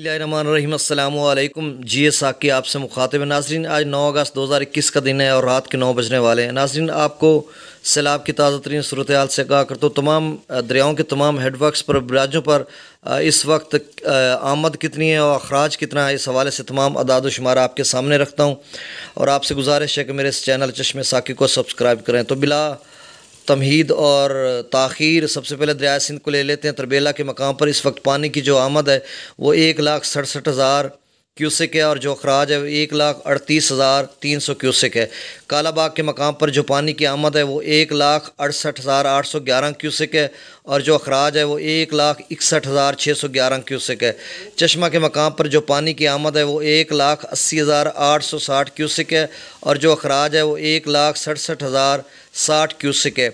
बिस्मिल्लाहिर्रहमानिर्रहीम। अस्सलामु अलैकुम। G.A.Saqi आपसे मुखातिब है। नाज़रीन, आज 9 अगस्त 2021 का दिन है और रात के 9 बजने वाले हैं। नाज़रीन, आपको सैलाब की ताज़ा तरीन सूरतहाल से आगाह करता हूँ। तमाम दरियाओं के तमाम हेडवर्क्स पर, बराजों पर इस वक्त आमद कितनी है और अखराज कितना है, इस हवाले से तमाम अदाद व शुमारा आपके सामने रखता हूँ और आपसे गुजारिश है कि मेरे इस चैनल चश्मे साकी को सब्सक्राइब करें। तो बिला तमहीद और ताख़ीर सबसे पहले दरिया सिंध को ले लेते हैं। तरबेला के मकाम पर इस वक्त पानी की जो आमद है वो 1,67,000 क्यूसेक है और जो अखराज है वो 1,38,300 क्यूसेक है। कालाबाग के मकाम पर जो पानी की आमद है वो 1,68,811 क्यूसेक है और जो अखराज है वो 1,61,611 क्यूसेक है। चश्मा के मकाम पर जो पानी की आमद है वो 1,80,860 क्यूसेक है और जो अखराज है वो 1,67,060 क्यूसेक है।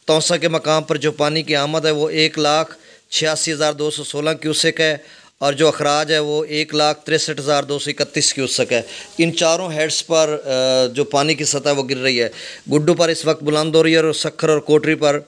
तौसा के मकाम पर जो पानी की आमद है वो 1,86,216 क्यूसेक है और जो अखराज है वो 1,63,231 क्यूसेक है। इन चारों हेड्स पर जो पानी की सतह वो गिर रही है। गुड्डू पर इस वक्त बुलंद हो रही है और सखर और कोटरी पर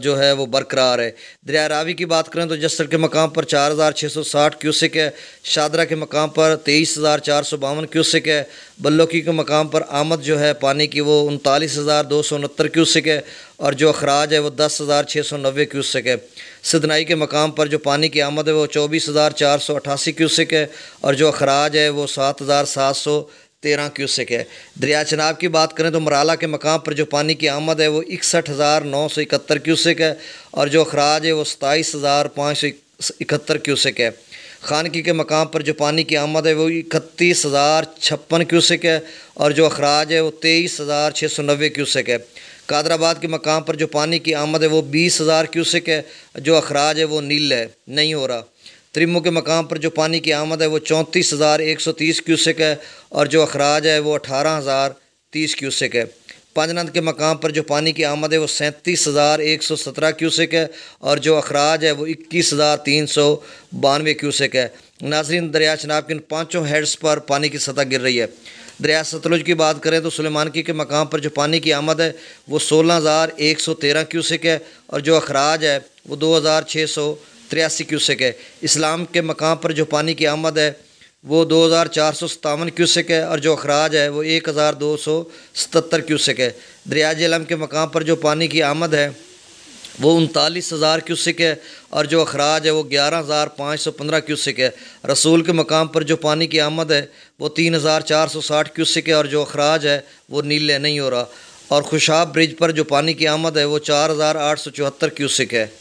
जो है वो बरकरार है। दरिया रावी की बात करें तो जस्सर के मकाम पर 4,660 क्यूसेक है। शादरा के मकाम पर 23,452 क्यूसेक है। बल्लोकी के मकाम पर आमद जो है पानी की वो 39,269 क्यूसेक है और जो अखराज है वो 10,690 क्यूसेक है। सिदनाई के मकाम पर जो पानी की आमद है वो 24,488 क्यूसेक है और जो अखराज है वो 7,713 क्यूसेक है। दरिया चनाब की बात करें तो मराला के मकाम पर जो पानी की आमद है वो 61,971 क्यूसेक है और जो अखराज है वो 27,571 क्यूसेक है। खानकी के मकाम पर जो पानी की आमद है वो 31,056 क्यूसेक है और जो अखराज है वो 23,690 क्यूसेक है। कादराबाद के मकाम पर जो पानी की आमद है वो 20,000 क्यूसेक है, जो अखराज है वो नील है, नहीं हो रहा। त्रिमो के मकाम पर जो पानी की आमद है वो 34,130 क्यूसेक है और जो अखराज है वो 18,030 क्यूसेक है। पांजनंद के मकाम पर जो पानी की आमद है वो 37,117 क्यूसेक है और जो अखराज है वो 21,392 क्यूसेक है। नाज़रीन, दरिया चनाब के इन पाँचों हेड्स पर पानी की सतह गिर रही है। दरिया सतलुज की बात करें तो सुलेमानकी के मकाम पर जो पानी की आमद है वो 16,113 क्यूसेक है और जो अखराज है वो 2,683 क्यूसेक है। इस्लाम के मकाम पर जो पानी की आमद है वो 2,457 क्यूसेक है और जो अखराज है वो 1,277 क्यूसेक है। दरिया जेहलम के मकाम पर जो पानी की आमद है वो 39,000 क्यूसेक है और जो अखराज है वो 11,515 क्यूसेक है। रसूल के मकाम पर जो पानी की आमद है वो 3,460 क्यूसेक है और जो अखराज है वो नीले नहीं हो रहा। और खुशाब ब्रिज पर जो पानी की आमद है वो 4,874 क्यूसेक है।